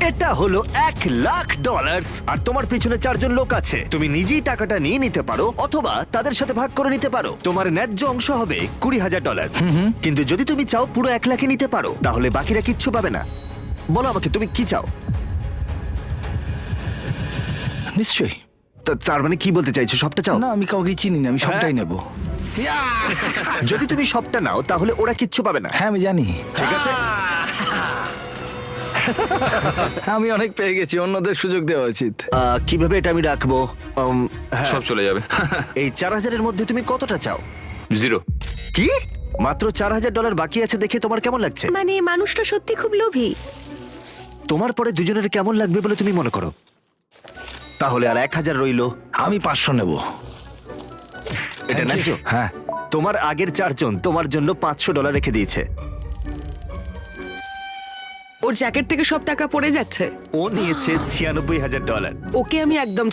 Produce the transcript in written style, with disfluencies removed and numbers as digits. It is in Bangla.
এটা হলো $1,00,000 আর তোমার পিছনে 4 জন লোক আছে। তুমি নিজেই টাকাটা নিয়ে নিতে পারো অথবা তাদের সাথে ভাগ করে নিতে পারো। তোমার ন্যায্য অংশ হবে $20,000। কিন্তু যদি তুমি চাও পুরো 1 লাখে নিতে পারো, তাহলে বাকিরা কিচ্ছু পাবে না। বলো আমাকে তুমি কি চাও? নিশ্চয়ই। তার মানে কি বলতে চাইছো, সবটা চাও? না, আমি কাউকে চিনি না, আমি সবটাই নেব। যদি তুমি সবটা নাও তাহলে ওরা কিচ্ছু পাবে না। হ্যাঁ, আমি জানি। ঠিক আছে, আমি অনেক পেয়ে গেছি, অন্যদের সুযোগ দেওয়া উচিত। কিভাবে এটা আমি রাখবো? হ্যাঁ, সব চলে যাবে। এই 4,000-এর মধ্যে তুমি কতটা চাও? 0। কি? মাত্র $4,000 বাকি আছে দেখে তোমার কেমন লাগছে? মানে মানুষটা সত্যি খুব লোভী। তোমার পরে দুজনের কেমন লাগবে বলে তুমি মনে করো? তাহলে আর 1,000 রইলো। আমি 500 নেব। এটা ন্যায্য? হ্যাঁ। তোমার আগের 4 জন তোমার জন্য $500 রেখে দিয়েছে। ওর জ্যাকেট থেকে সব টাকা পড়ে যাচ্ছে। ও নিয়েছে $96,000। ওকে আমি একদম